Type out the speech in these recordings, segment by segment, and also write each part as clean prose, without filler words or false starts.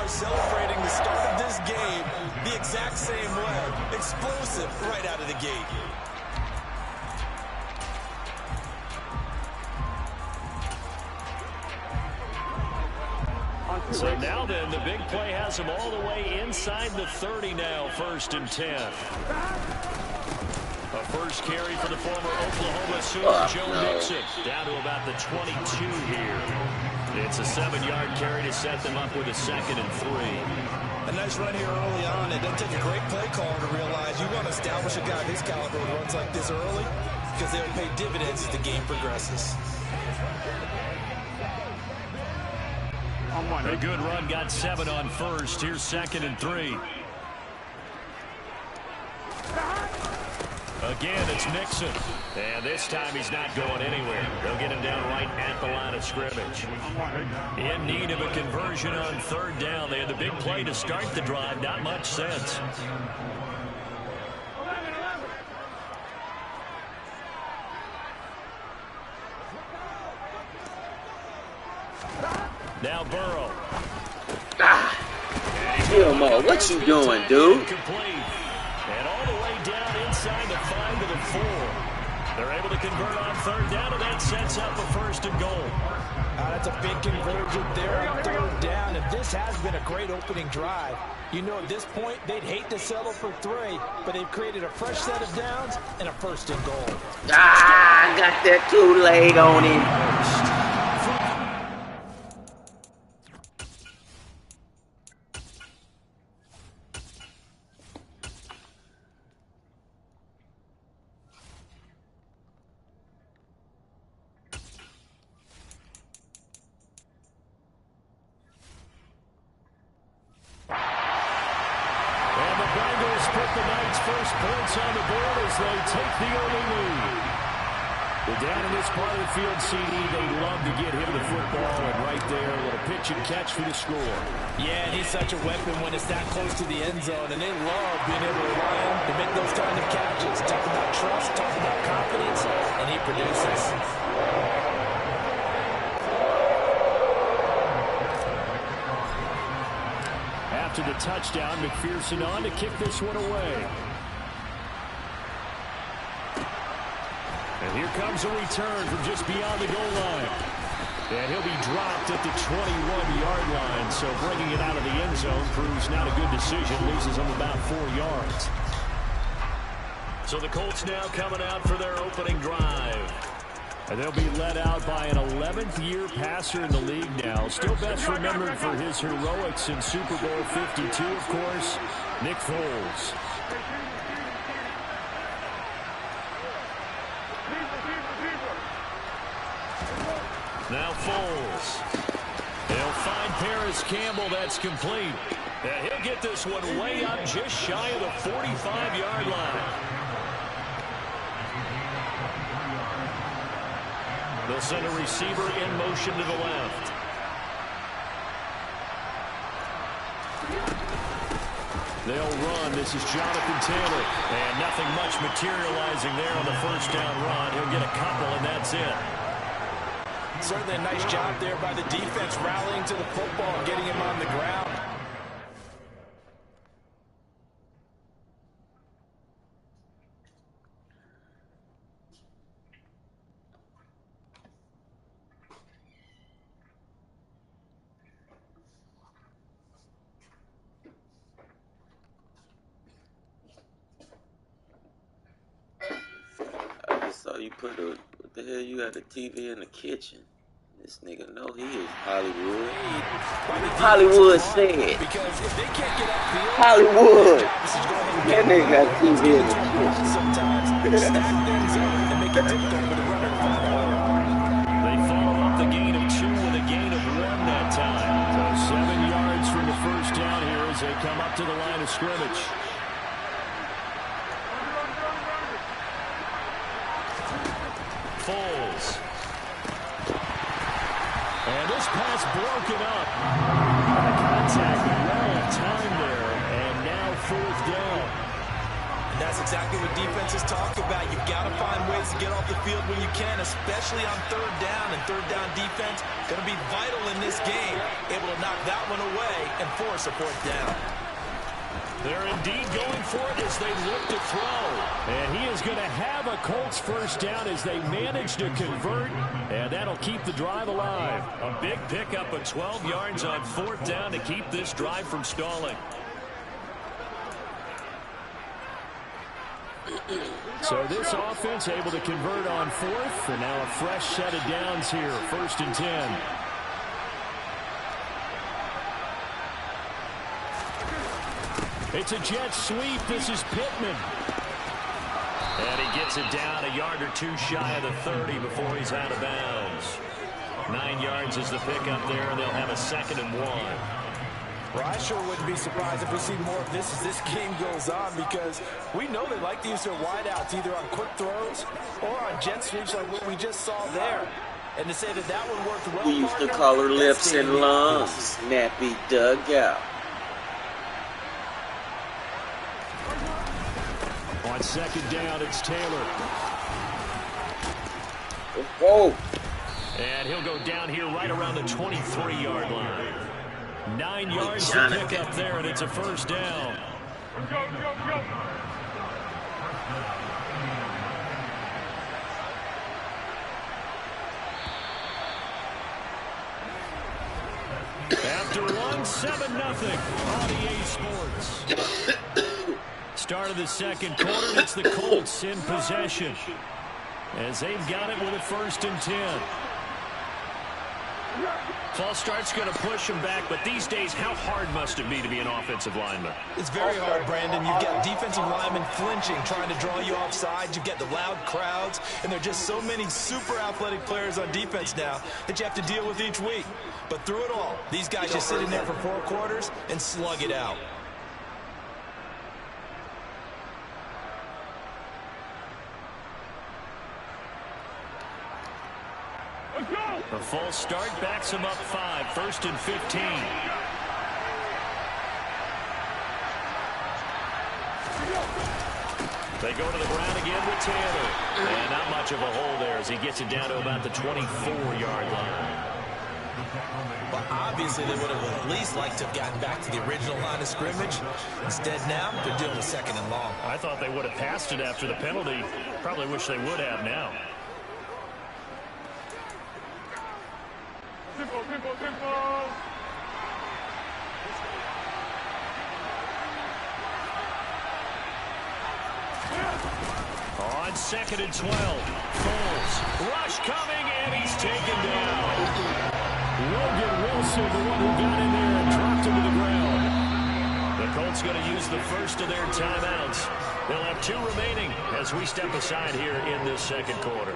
are celebrating the start of this game the exact same way. Explosive right out of the gate. So now then, the big play has him all the way inside the 30 now, 1st and 10. A first carry for the former Oklahoma Sooner, Joe Mixon, down to about the 22 here. It's a 7-yard carry to set them up with a 2nd and 3. A nice run here early on. It doesn't take a great play caller to realize you want to establish a guy of his caliber who runs like this early because they'll pay dividends as the game progresses. A good run, got 7 on first. Here's 2nd and 3. Again, it's Mixon. And this time he's not going anywhere. They'll get him down right at the line of scrimmage. In need of a conversion on 3rd down. They had the big play to start the drive. Not much sense. Now Burrow. Gilmore, what you doing, dude? And all the way down inside the 5 to the 4. They're able to convert on 3rd down, and that sets up a 1st and goal. That's a big conversion there on 3rd down, and this has been a great opening drive. You know, at this point, they'd hate to settle for 3, but they've created a fresh set of downs and a 1st and goal. I got that too late on him. Down in this part of the field, CD, they love to get him the football, and right there, a little pitch and catch for the score. Yeah, and he's such a weapon when it's that close to the end zone, and they love being able to rely on him to make those kind of catches. Talk about trust, talk about confidence, and he produces. After the touchdown, McPherson on to kick this one away. And here comes a return from just beyond the goal line. And he'll be dropped at the 21-yard line. So bringing it out of the end zone proves not a good decision. Loses him about 4 yards. So the Colts now coming out for their opening drive. And they'll be led out by an 11th-year passer in the league now. Still best remembered for his heroics in Super Bowl 52, of course, Nick Foles. Now Foles. They'll find Paris Campbell. That's complete. And he'll get this one way up just shy of the 45-yard line. They'll send a receiver in motion to the left. They'll run. This is Jonathan Taylor. And nothing much materializing there on the first down run. He'll get a couple, and that's it. Certainly a nice job there by the defense rallying to the football and getting him on the ground. I just saw you put a, what the hell, you got a TV in the kitchen. This nigga know he is Hollywood. Hollywood said. Because if they can't get upfield, Hollywood. That nigga got TV in the kitchen. Sometimes stack their zone and make it difficult for the runner to find a They follow up the gain of 2 with a gain of 1 that time. So 7 yards from the first down here as they come up to the line of scrimmage. Foles. And this pass broken up. Contact well in time there. And now 4th down. And that's exactly what defenses talk about. You've got to find ways to to get off the field when you can, especially on third down, and third down defense going to be vital in this game. Able to knock that one away and force a fourth down. They're indeed going for it as they look to throw. And he is going to have a Colts first down as they manage to convert, and that'll keep the drive alive. A big pickup of 12 yards on fourth down to keep this drive from stalling. So this offense able to convert on fourth, and now a fresh set of downs here, 1st and 10. It's a jet sweep. This is Pittman. And he gets it down a yard or two shy of the 30 before he's out of bounds. 9 yards is the pickup there, and they'll have a 2nd and 1. Well, I sure wouldn't be surprised if we see more of this as this game goes on, because we know they like to use their wideouts either on quick throws or on jet sweeps like what we just saw there. And to say that that one worked well, we used to call her lips and lungs. Snappy dugout. On 2nd down, it's Taylor. Whoa. And he'll go down here right around the 23-yard line. 9 yards to pick up there, and it's a first down. After one, 7-0 on EA Sports. Start of the second quarter, and it's the Colts in possession as they've got it with a 1st and 10. False start's going to push him back, but these days, how hard must it be to be an offensive lineman? It's very hard, Brandon. You've got defensive linemen flinching, trying to draw you offside. You get the loud crowds, and there are just so many super athletic players on defense now that you have to deal with each week. But through it all, these guys just sit in there for 4 quarters and slug it out. A false start backs him up 5, 1st and 15. They go to the ground again with Taylor. And not much of a hole there as he gets it down to about the 24-yard line. Well, obviously they would have at least liked to have gotten back to the original line of scrimmage. Instead now, they're dealing with 2nd and long. I thought they would have passed it after the penalty. Probably wish they would have now. On 2nd and 12, Foles, rush coming, and he's taken down. Logan Wilson, the one who got in there and dropped him to the ground. The Colts going to use the first of their timeouts. They'll have 2 remaining as we step aside here in this second quarter.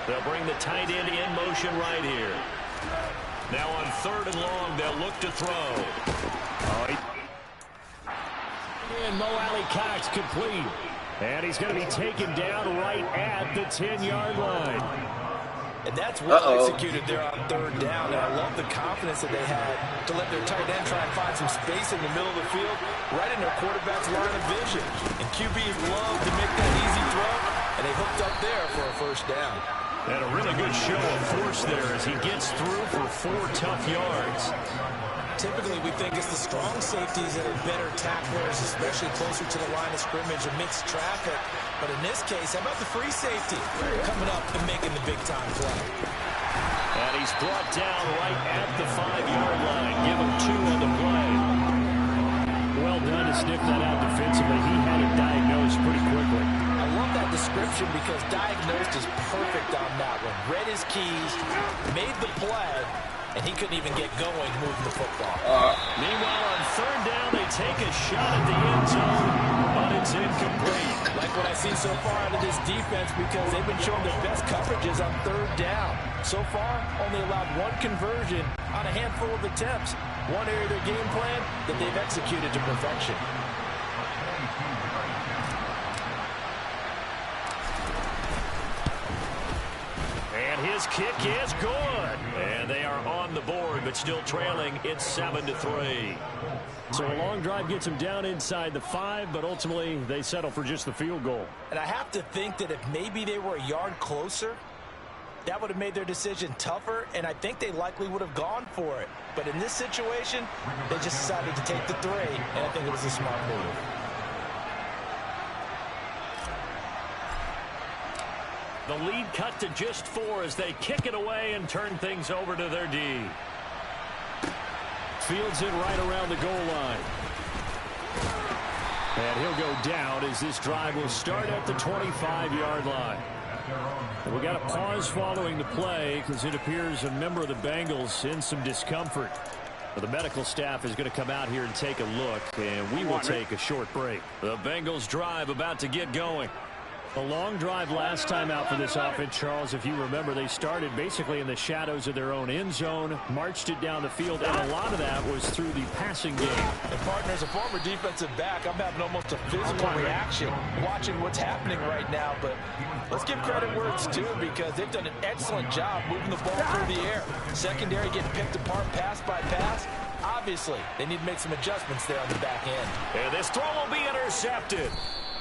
They'll bring the tight end in motion right here. Now on 3rd and long, they'll look to throw. And Mo Alley-Cox complete. And he's going to be taken down right at the 10-yard line. And that's well executed there on 3rd down. And I love the confidence that they had to let their tight end try and find some space in the middle of the field, right in their quarterback's line of vision. And QBs love to make that easy throw, and they hooked up there for a 1st down. And a really good show of force there as he gets through for 4 tough yards. Typically, we think it's the strong safeties that are better tacklers, especially closer to the line of scrimmage amidst traffic. But in this case, how about the free safety coming up and making the big-time play? And he's brought down right at the 5-yard line. Give him 2 on the play. Well done to sniff that out defensively. He had it diagnosed pretty quickly. I love that description because diagnosed is perfect on that one. Read his keys, made the play, and he couldn't even get going moving the football. Meanwhile, on third down, they take a shot at the end zone, but it's incomplete. Like what I see so far out of this defense, because they've been showing their best coverages on third down. So far, only allowed one conversion on a handful of attempts. One area of their game plan that they've executed to perfection. And his kick is good. And they are on the board, but still trailing. It's 7-3. So a long drive gets them down inside the 5, but ultimately they settle for just the field goal. And I have to think that if maybe they were a yard closer, that would have made their decision tougher, and I think they likely would have gone for it. But in this situation, they just decided to take the 3, and I think it was a smart move. The lead cut to just 4 as they kick it away and turn things over to their D. Fields it right around the goal line. And he'll go down as this drive will start at the 25-yard line. And we got a pause following the play because it appears a member of the Bengals in some discomfort. But the medical staff is going to come out here and take a look, and we will take a short break. The Bengals drive about to get going. A long drive last time out for this offense, Charles. If you remember, they started basically in the shadows of their own end zone, marched it down the field, and a lot of that was through the passing game. And partner, as a former defensive back, I'm having almost a physical reaction watching what's happening right now. But let's give credit where it's due, because they've done an excellent job moving the ball through the air. Secondary getting picked apart pass by pass. Obviously, they need to make some adjustments there on the back end. And this throw will be intercepted.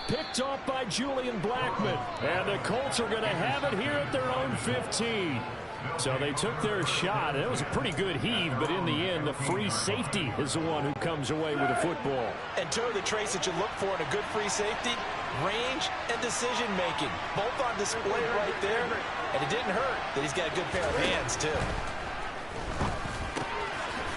Picked off by Julian Blackmon. And the Colts are going to have it here at their own 15. So they took their shot. It was a pretty good heave, but in the end, the free safety is the one who comes away with the football. And two of the traits that you look for in a good free safety, range and decision-making. Both on display right there. And it didn't hurt that he's got a good pair of hands, too.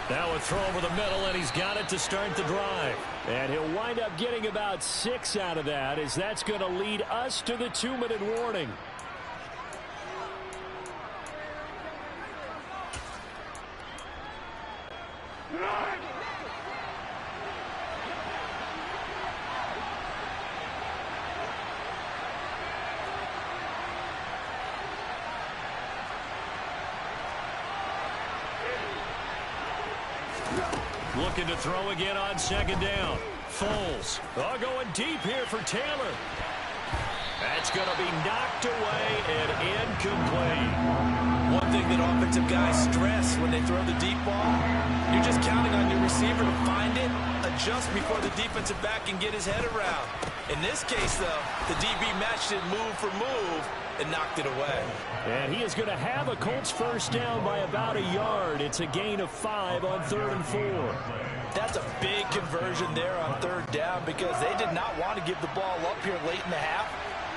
Now a throw over the middle, and he's got it to start the drive. And he'll wind up getting about 6 out of that, as that's going to lead us to the 2-minute warning. Looking to throw again on second down. Foles. Going deep here for Taylor. That's going to be knocked away and incomplete. One thing that offensive guys stress when they throw the deep ball, you're just counting on your receiver to find it, adjust before the defensive back can get his head around. In this case, though, the DB matched it move for move and knocked it away. And he is going to have a Colts first down by about a yard. It's a gain of 5 on 3rd and 4. That's a big conversion there on 3rd down, because they did not want to give the ball up here late in the half.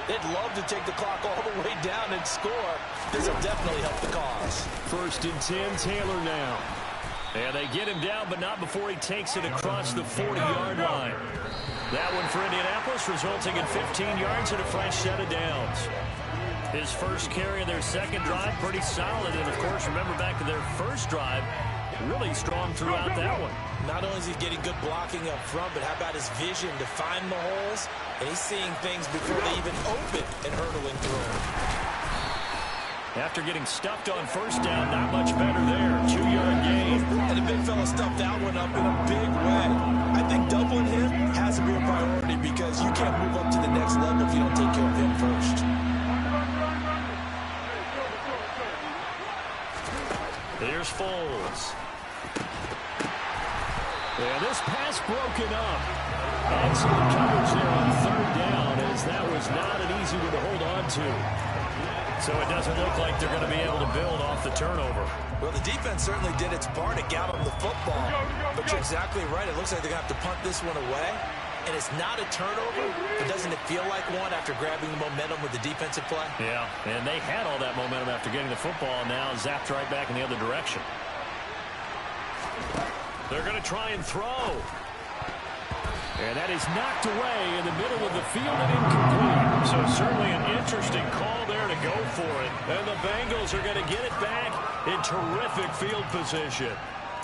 They'd love to take the clock all the way down and score. This will definitely help the cause. 1st and 10, Taylor now. And they get him down, but not before he takes it across the 40-yard line. That one for Indianapolis, resulting in 15 yards and a fresh set of downs. His first carry of their second drive, pretty solid. And, of course, remember back to their first drive, really strong throughout that one. Not only is he getting good blocking up front, but how about his vision to find the holes? And he's seeing things before they even open and hurdling through them. After getting stuffed on first down, not much better there. 2-yard gain. And the big fella stuffed that one up in a big way. I think doubling him has to be a priority, because you can't move up to the next level if you don't take care of him first. Here's Foles. And this pass broken up. Excellent coverage there on 3rd down, as that was not an easy one to hold on to. So it doesn't look like they're going to be able to build off the turnover. Well, the defense certainly did its part to get them the football. But you're exactly right. It looks like they're going to have to punt this one away. And it's not a turnover, but doesn't it feel like one after grabbing the momentum with the defensive play? Yeah, and they had all that momentum after getting the football, and now zapped right back in the other direction. They're going to try and throw. And that is knocked away in the middle of the field and incomplete. So certainly an interesting call there to go for it. And the Bengals are going to get it back in terrific field position.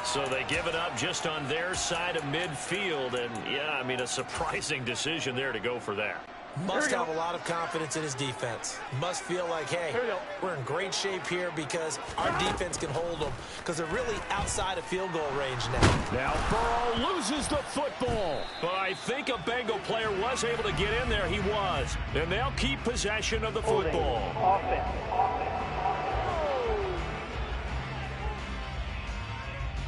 So they give it up just on their side of midfield. And, yeah, I mean, a surprising decision there to go for that. Must have a lot of confidence in his defense. Must feel like, hey, we're in great shape here because our defense can hold them because they're really outside of field goal range now. Now Burrow loses the football. But I think a Bengal player was able to get in there. He was. And they'll keep possession of the football.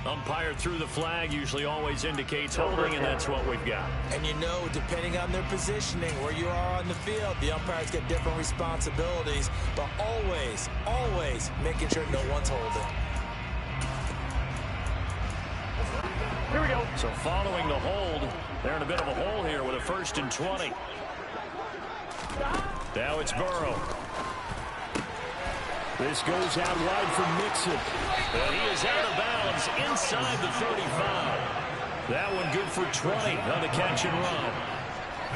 Umpire through the flag usually always indicates holding, and that's what we've got. And you know, depending on their positioning, where you are on the field, the umpires get different responsibilities, but always, always making sure no one's holding. Here we go. So following the hold, they're in a bit of a hole here with a 1st and 20. Now it's Burrow. This goes out wide for Mixon. And he is out of bounds inside the 35. That one good for 20 on the catch and run.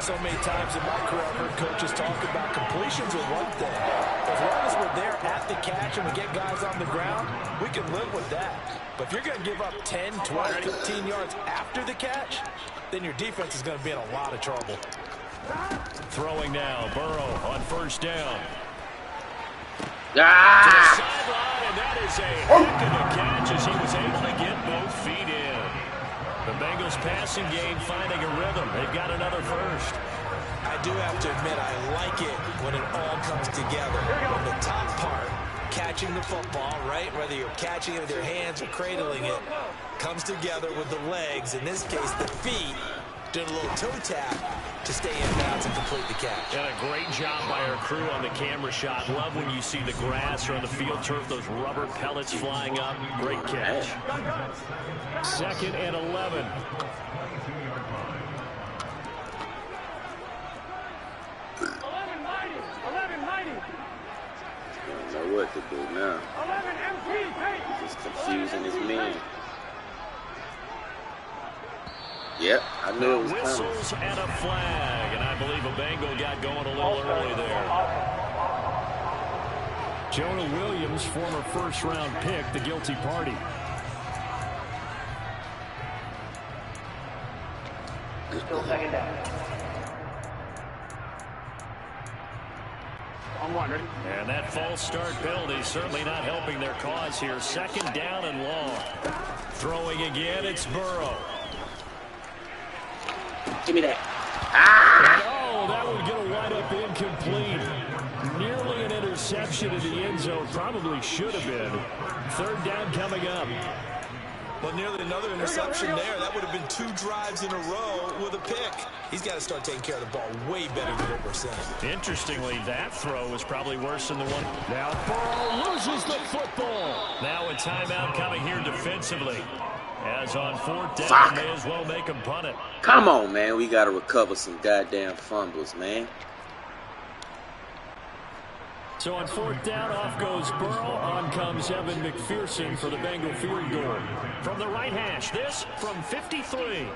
So many times in my career, I've heard coaches talk about completions are one thing. As long as we're there at the catch and we get guys on the ground, we can live with that. But if you're going to give up 10, 12, 15 yards after the catch, then your defense is going to be in a lot of trouble. Throwing now, Burrow on 1st down. Ah! To the sideline, and that is a heck of a catch as he was able to get both feet in. The Bengals passing game finding a rhythm. They've got another 1st. I do have to admit, I like it when it all comes together. When the top part, catching the football, right, whether you're catching it with your hands or cradling it, comes together with the legs, in this case the feet, doing a little toe tap to stay in bounds and complete the catch. And a great job by our crew on the camera shot. Love when you see the grass or on the field turf, those rubber pellets flying up. Great catch. 2nd and 11. Don't know what to do now. He's just confusing his men. Yep, I knew it was coming. Whistles and a flag, and I believe a Bengal got going a little early there. Jonah Williams, former 1st-round pick, the guilty party. Still 2nd down. On 1, ready? And that false start penalty certainly not helping their cause here. 2nd down and long. Throwing again, it's Burrow. Give me that. Ah! Oh, that would get a wide-up incomplete. Nearly an interception in the end zone. Probably should have been. 3rd down coming up. Well, nearly another interception there. That would have been 2 drives in a row with a pick. He's got to start taking care of the ball way better than what we're seeing. Interestingly, that throw was probably worse than the one. Now Burrow loses the football. Now a timeout coming here defensively. As on 4th down, may as well make him punt it. Come on, man. We got to recover some goddamn fumbles, man. So on 4th down, off goes Burrow. On comes Evan McPherson for the Bengal field goal. From the right hash, this from 53.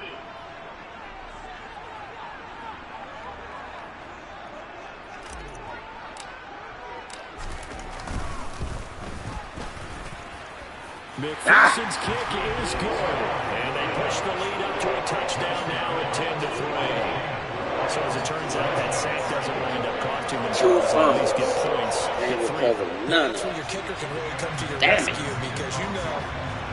McPherson's kick is good. And they push the lead up to a touchdown now at 10-3. So as it turns out, that sack doesn't wind up costing them. At least get points. That's when your kicker can really come to your rescue because you know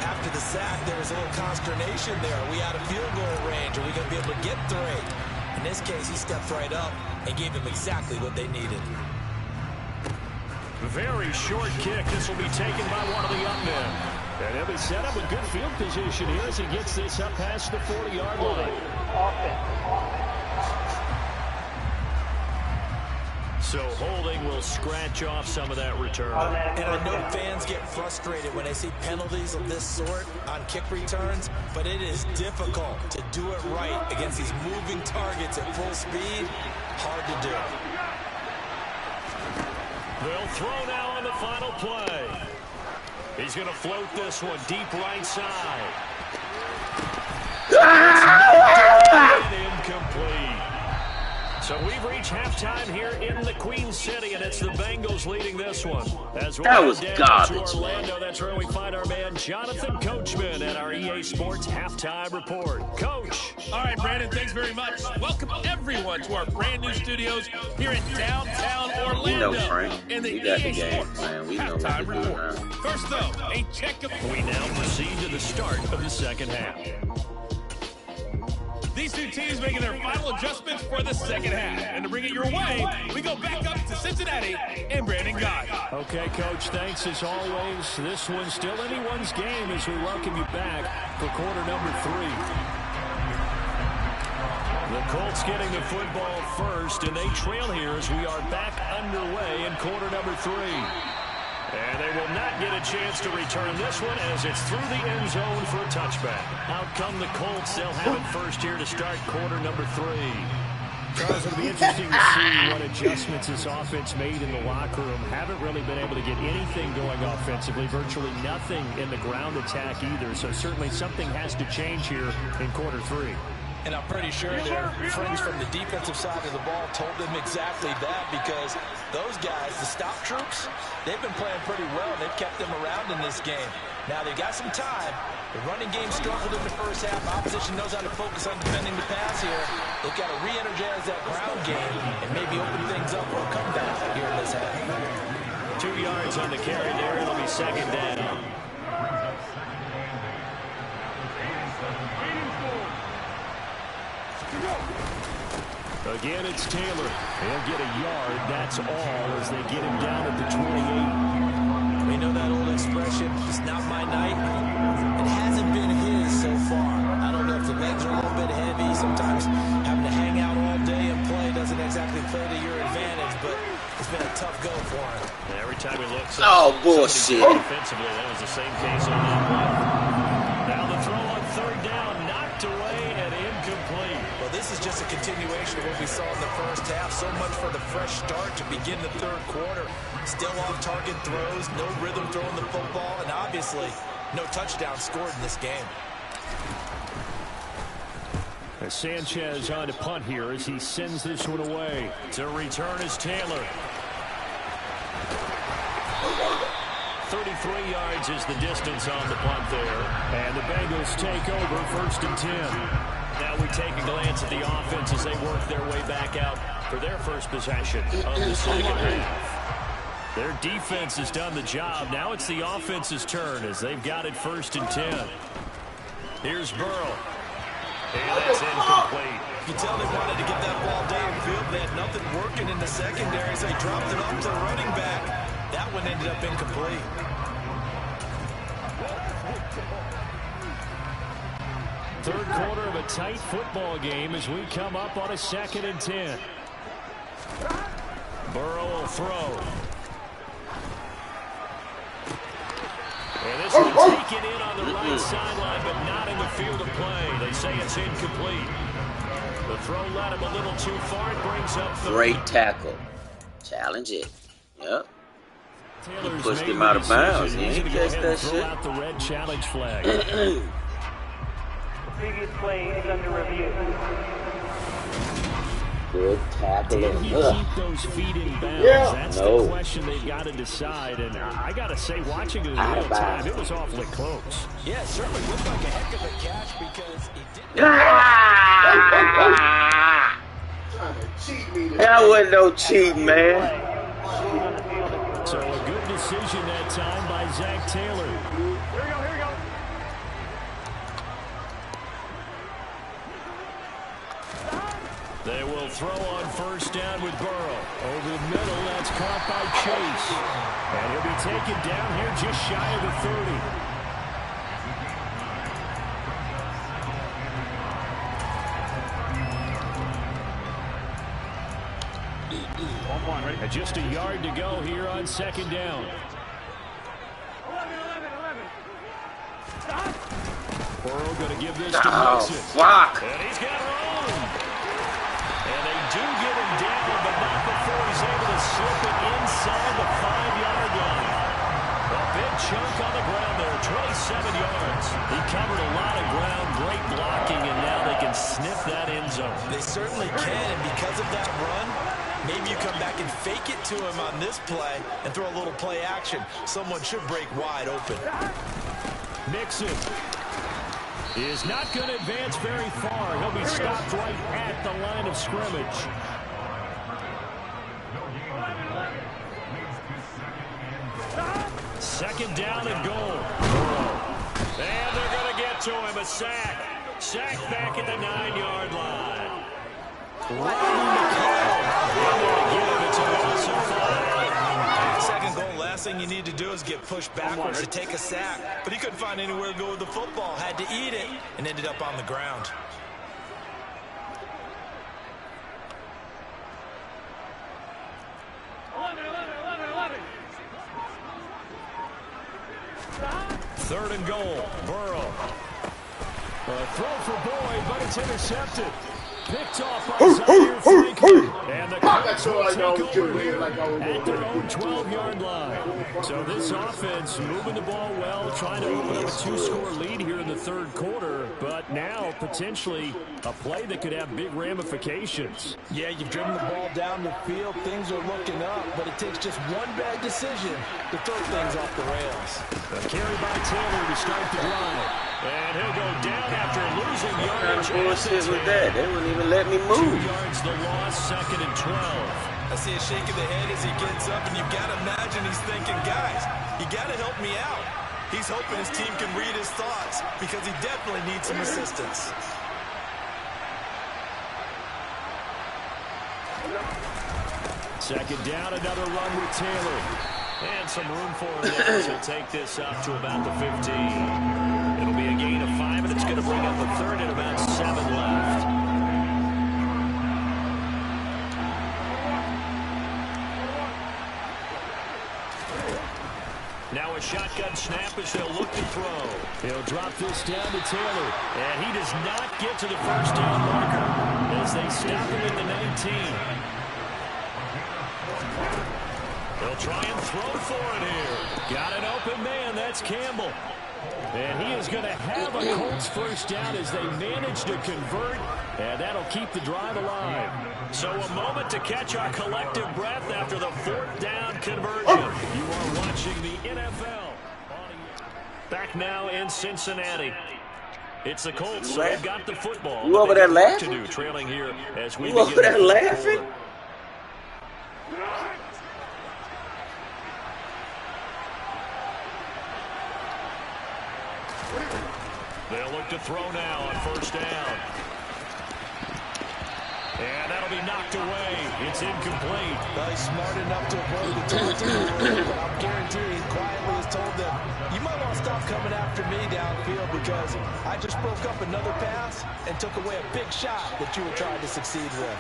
after the sack there was a little consternation there. Are we out of field goal range? Are we going to be able to get 3? In this case, he stepped right up and gave them exactly what they needed. Very short kick. This will be taken by one of the up men. And he'll be set up with good field position here as he gets this up past the 40-yard line. So holding will scratch off some of that return. And I know fans get frustrated when they see penalties of this sort on kick returns, but it is difficult to do it right against these moving targets at full speed. Hard to do. They'll throw now on the final play. He's going to float this one deep right side. Incomplete. We've reached halftime here in the Queen City, and it's the Bengals leading this one. As That was down garbage, to Orlando, that's where we find our man Jonathan Coachman at our EA Sports Halftime Report. Coach. All right, Brandon, thanks very much. Welcome everyone to our brand new studios here in downtown Orlando. We know, Frank. In the We got the EA game Sports plan. We know what to Halftime do Report. now. First, though, a check of... We now proceed to the start of the second half. These two teams making their final adjustments for the second half. And to bring it your way, we go back up to Cincinnati and Brandon Guy. Okay, Coach, thanks as always. This one's still anyone's game as we welcome you back for quarter number 3. The Colts getting the football first, and they trail here as we are back underway in quarter number 3. And they will not get a chance to return this one as it's through the end zone for a touchback. Out come the Colts. They'll have it first here to start quarter number 3. Charles, it'll be interesting to see what adjustments this offense made in the locker room. Haven't really been able to get anything going offensively. Virtually nothing in the ground attack either. So certainly something has to change here in quarter 3. And I'm pretty sure their friends from the defensive side of the ball told them exactly that, because those guys, the stop troops, they've been playing pretty well. They've kept them around in this game. Now, they've got some time. The running game struggled in the first half. Opposition knows how to focus on defending the pass here. They've got to re-energize that ground game and maybe open things up for a comeback here in this half. 2 yards on the carry there. It'll be second down. Again, it's Taylor. He'll get a yard. That's all as they get him down at the 28. We know that old expression, it's not my night. It hasn't been his so far. I don't know if the legs are a little bit heavy. Sometimes having to hang out all day and play doesn't exactly play to your advantage, but it's been a tough go for him. And every time he looks up, bullshit. Defensively, that was the same case on that play. Now the throw on third down, knocked away and incomplete. Well, this is just a continuation of what we saw in the first half. So much for the fresh start to begin the third quarter. Still off-target throws, no rhythm throwing the football, and obviously no touchdown scored in this game. As Sanchez on to punt here as he sends this one away. To return is Taylor. 33 yards is the distance on the punt there. And the Bengals take over first and 10. Now we take a glance at the offense as they work their way back out for their first possession of the second half. Their defense has done the job. Now it's the offense's turn as they've got it first and 10. Here's Burrow. And that's incomplete. You tell they wanted to get that ball downfield. They had nothing working in the secondary, so they dropped it off to the running back. That one ended up incomplete. Third quarter of a tight football game as we come up on a second and 10. Burrow will throw. And this one taken in on the right sideline, but not in the field of play. They say it's incomplete. The throw led him a little too far. It brings up third. Great tackle. Challenge it. Yep. Taylor's Pushed made him the out of bounds. decision. He He's ain't gonna go catch ahead that and throw shit. out the red challenge flag. Previous play is under review. Good tackle. Did he keep those feet in bounds? That's the question they've got to decide. And I got to say, watching it in real time, it was awfully close. Yeah, it certainly looked like a heck of a catch because he didn't. That wasn't no cheating, man. So a good decision that time by Zach Taylor. Here we go. They will throw on first down with Burrow. Over the middle, that's caught by Chase. And he'll be taken down here just shy of the 30. And just a yard to go here on second down. 11. Burrow going to give this to Oh, Mixon. fuck. And he's got room. And they do get him down, but not before he's able to slip it inside the 5-yard line. A big chunk on the ground there, 27 yards. He covered a lot of ground, great blocking, and now they can sniff that end zone. They certainly can, and because of that run, maybe you come back and fake it to him on this play and throw a little play action. Someone should break wide open. Mixon is not going to advance very far. He'll be stopped right at the line of scrimmage. Second down and goal. And they're going to get to him. A sack. Sack back at the 9-yard line. Second goal, last thing you need to do is get pushed backwards to take a sack. But he couldn't find anywhere to go with the football. Had to eat it and ended up on the ground. Third and goal. Burrow. A throw for Boyd, but it's intercepted. Picked off by Zaire Franklin. And the Colts will take over here at their own 12-yard line. So this offense moving the ball well, trying to open up a 2-score lead here in the third quarter. But now potentially a play that could have big ramifications. Yeah, you've driven the ball down the field. Things are looking up, but it takes just one bad decision to throw things off the rails. A carry by Taylor to start the drive. And he'll go down after losing yardage. What kind of bullshit was that? They wouldn't even let me move. 2 yards the loss, second and 12. I see a shake of the head as he gets up, and you've got to imagine he's thinking, guys, you got to help me out. He's hoping his team can read his thoughts because he definitely needs some assistance. Second down, another run with Taylor. And some room for him there. He'll take this up to about the 15. It'll be a gain of 5, and it's going to bring up a third and about 7 left. Now a shotgun snap as they'll look to throw. He'll drop this down to Taylor. And he does not get to the first down marker as they stop him at the 19. They'll try and throw for it here. Got an open man. That's Campbell. And he is going to have a Colts first down as they manage to convert. And that'll keep the drive alive. So a moment to catch our collective breath after the 4th down conversion. You are watching the NFL. Back now in Cincinnati. It's the Colts. They've got the football. You over there laughing? To do, trailing here as we you over there laughing? They'll look to throw now on first down. And that'll be knocked away. It's incomplete. Well, he's smart enough to avoid the target, but I'm guaranteeing he quietly has told them, you might want to stop coming after me downfield because I just broke up another pass and took away a big shot that you were trying to succeed with.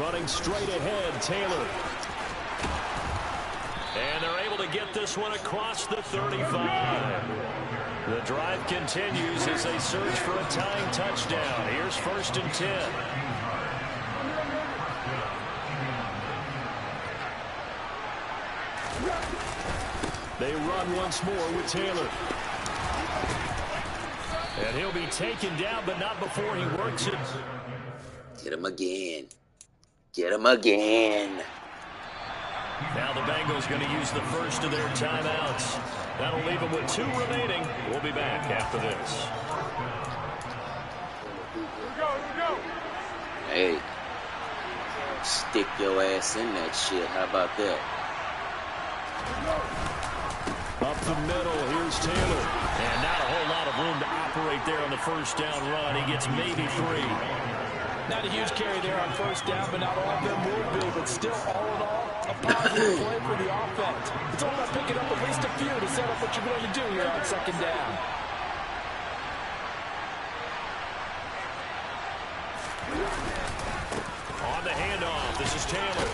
Running straight ahead, Taylor. And they're able to get this one across the 35. The drive continues as they search for a tying touchdown. Here's 1st and 10. They run once more with Taylor. And he'll be taken down, but not before he works it. Get him again. Get him again. Now the Bengals going to use the first of their timeouts. That'll leave them with 2 remaining. We'll be back after this. Hey, stick your ass in that shit. How about that? Up the middle, here's Taylor. And not a whole lot of room to operate there on the first down run. He gets maybe 3. Not a huge carry there on first down, but not all of them will be. But still, all in all, a positive play for the offense. It's all about picking up at least a few to set up what you're going to do here on second down. On the handoff, this is Taylor.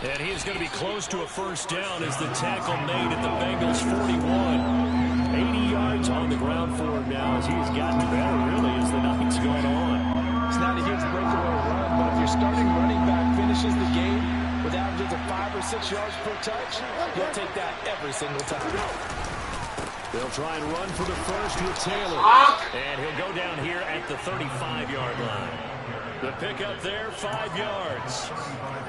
And he is going to be close to a first down as the tackle made at the Bengals 41. 80 yards on the ground for him now as he's gotten better, really, as the night's gone on. It's not a huge breakaway run, but if your starting running back finishes the game with averages of 5 or 6 yards per touch, you'll take that every single time. They'll try and run for the first with Taylor. And he'll go down here at the 35-yard line. The pickup there, 5 yards.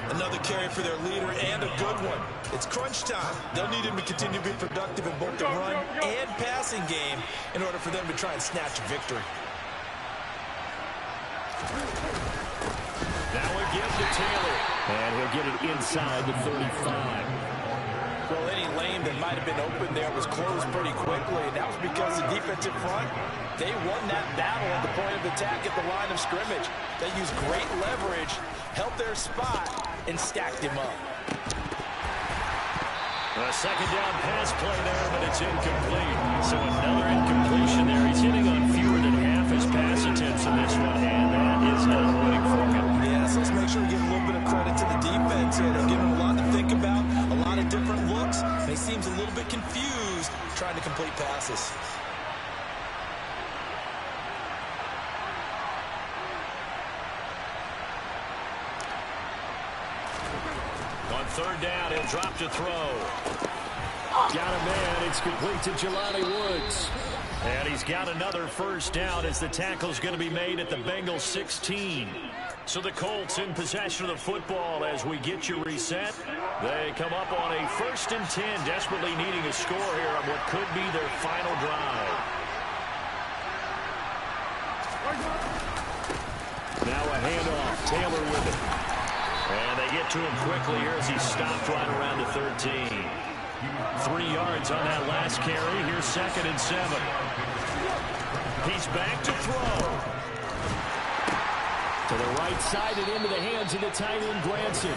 Another carry for their leader and a good one. It's crunch time. They'll need him to continue to be productive in both the run and passing game in order for them to try and snatch a victory. Now a give to Taylor. And he'll get it inside the 35. Well, any lane that might have been open there was closed pretty quickly, and that was because the defensive front, they won that battle at the point of attack at the line of scrimmage. They used great leverage, held their spot, and stacked him up. A second down pass play there, but it's incomplete. So another incompletion there. He's hitting on fewer than half his pass attempts in this one, and that is not winning for him. Yeah, so let's make sure we give a little bit of credit to the defense here. They're giving him a lot to think about, a lot of different looks, and he seems a little bit confused trying to complete passes. On third down, he'll drop to throw. Got a man. It's complete to Jelani Woods. And he's got another first down as the tackle's going to be made at the Bengals 16. So the Colts in possession of the football as we get you reset. They come up on a 1st and 10, desperately needing a score here on what could be their final drive. Now a handoff. Taylor with it. And they get to him quickly here as he's stopped right around the 13. 3 yards on that last carry. Here's 2nd and 7. He's back to throw. To the right side and into the hands of the tight end, Granson.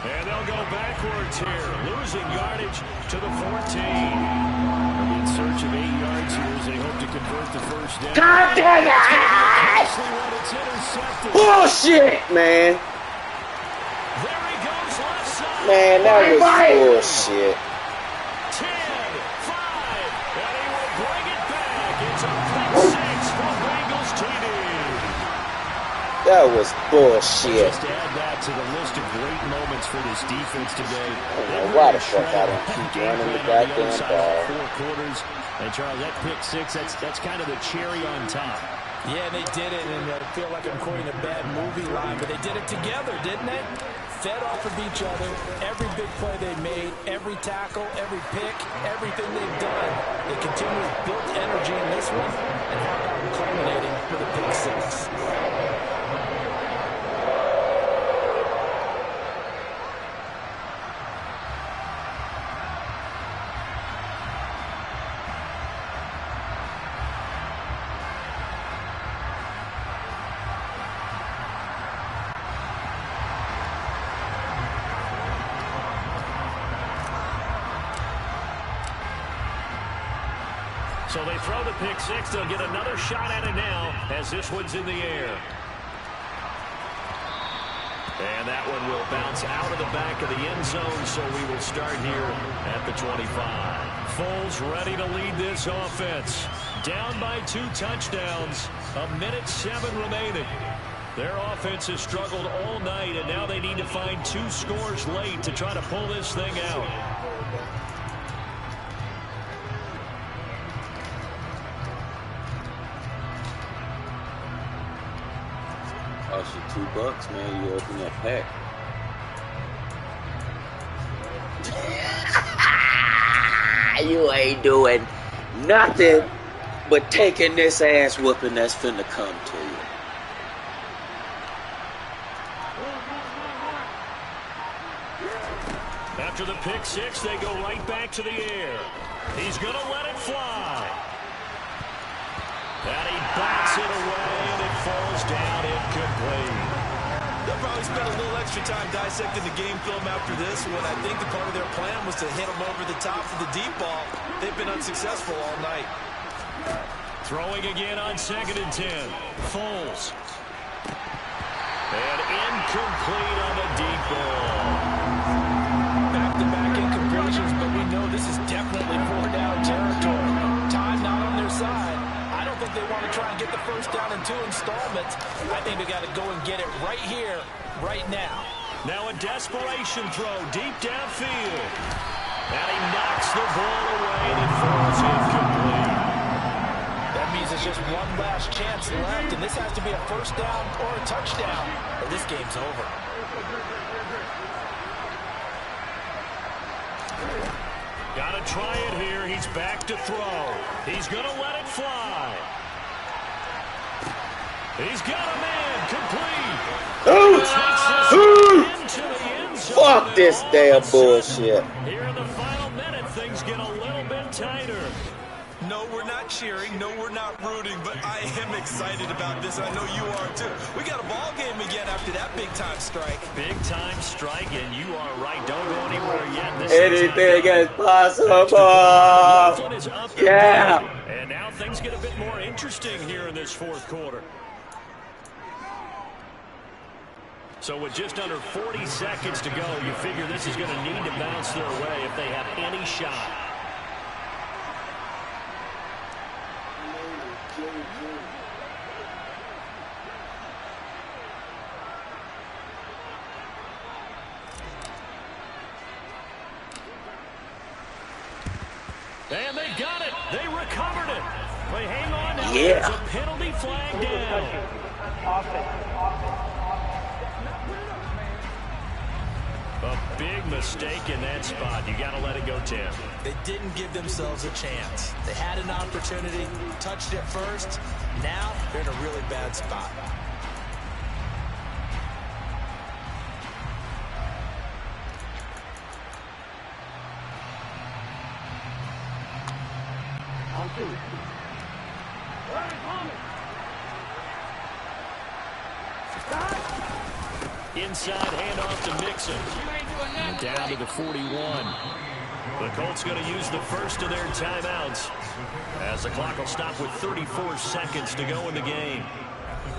And they'll go backwards here. Losing yardage to the 14. In search of 8 yards here as they hope to convert the first down. God damn it! Bullshit, man. There he goes left side. Man, that was bullshit. 10, 5, and he will bring it back. It's a pick 6 for Bengals TD. That was bullshit. Just add that to the list of great moments for this defense today. Why the fuck I don't keep running the goddamn ball? 4 quarters. And Charles, that pick 6, that's kind of the cherry on top. Yeah, they did it, and I feel like I'm quoting a bad movie line, but they did it together, didn't they? Fed off of each other, every big play they made, every tackle, every pick, everything they've done. They continually built energy in this one, and how about culminating with a pick 6. So they throw the pick 6. They'll get another shot at it now as this one's in the air. And that one will bounce out of the back of the end zone, so we will start here at the 25. Foles ready to lead this offense. Down by 2 touchdowns. 1:07 remaining. Their offense has struggled all night, and now they need to find 2 scores late to try to pull this thing out. Cost you $2, man. You open that pack. You ain't doing nothing but taking this ass whooping that's finna come to you. After the pick 6, they go right back to the air. He's going to let it fly. And he bats it away, and it falls down incomplete. They'll probably spend a little extra time dissecting the game film after this one. I think the part of their plan was to hit them over the top for the deep ball. They've been unsuccessful all night. Throwing again on 2nd and 10. Foles. And incomplete on the deep ball. Back-to-back incompletions, but we know this is definitely 4-down territory. Time not on their side. I don't think they want to try and get the first down in 2 installments. I think they got to go and get it right here, right now. Now a desperation throw deep downfield. And he knocks the ball away and it falls incomplete. one last chance left, and this has to be a first down or a touchdown, or this game's over. Got to try it here. He's back to throw. He's going to let it fly. He's got a man complete. Fuck this damn bullshit. Here in the final minute, things get a little bit tighter. No, we're not cheering. No, we're not rooting. But I am excited about this. I know you are too. We got a ball game again after that big-time strike. Big-time strike, and you are right. Don't go anywhere yet. Anything is possible. Yeah. And now things get a bit more interesting here in this fourth quarter. So with just under 40 seconds to go, you figure this is going to need to bounce their way if they have any shot. And they got it. They recovered it. They hang on now. Yeah. There's a penalty flag down. A big mistake in that spot. You got to let it go, Tim. They didn't give themselves a chance. They had an opportunity, touched it first. Now they're in a really bad spot. Inside handoff to Mixon. And down to the 41. The Colts going to use the first of their timeouts as the clock will stop with 34 seconds to go in the game.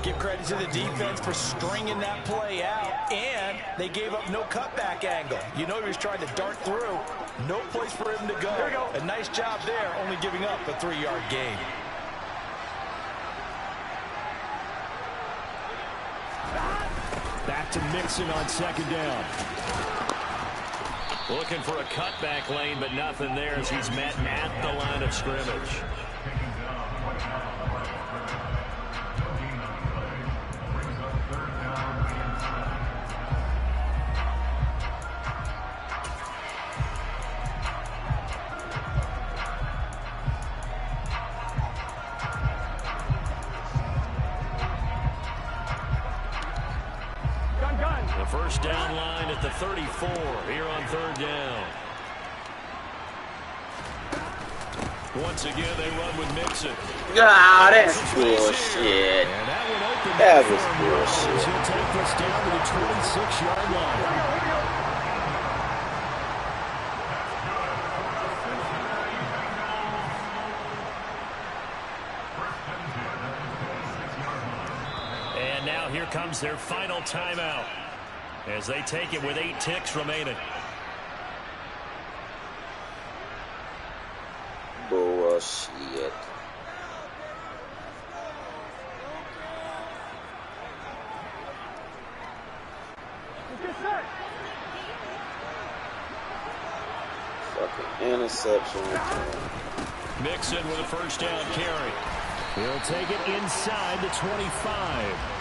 Give credit to the defense for stringing that play out, and they gave up no cutback angle. You know he was trying to dart through. No place for him to go. A nice job there, only giving up a 3-yard gain. Back to Mixon on second down. Looking for a cutback lane, but nothing there as he's met at the line of scrimmage. The first down line at the 34 here on third down. Once again, they run with Mixon. Ah, that's bullshit. That was bullshit. He'll take this down to the 26-yard line. And now here comes their final timeout as they take it with 8 ticks remaining. Bullshit. Fucking interception return. Mixon with a first down carry. He'll take it inside the 25.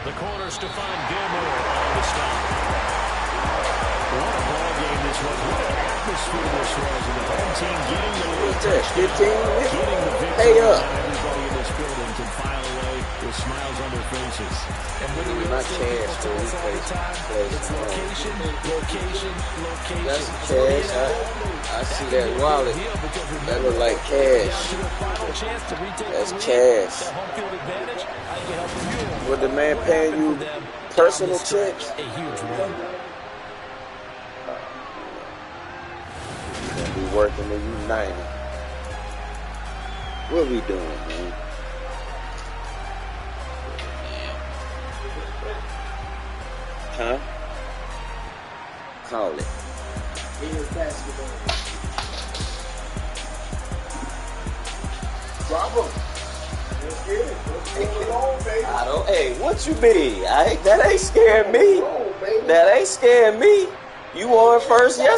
The corner, Stephon Gilmore on the stop. What a ball game this was. What an atmosphere this was. And the home team getting the lead. 15 Getting the victory. Pay up. Everybody in this building can file away with smiles on their faces. And when the Not cash, all the time, it's location, location, location. That's cash. I see that wallet. That look like cash. That's cash. With the man paying you personal checks? A huge win. You're gonna be working in United. What we doing, man? Huh? Call it. Bravo. Let's get it. Let's move along, baby. I don't. Hey, what you mean? That ain't scaring me. That ain't scaring me. You won first yesterday.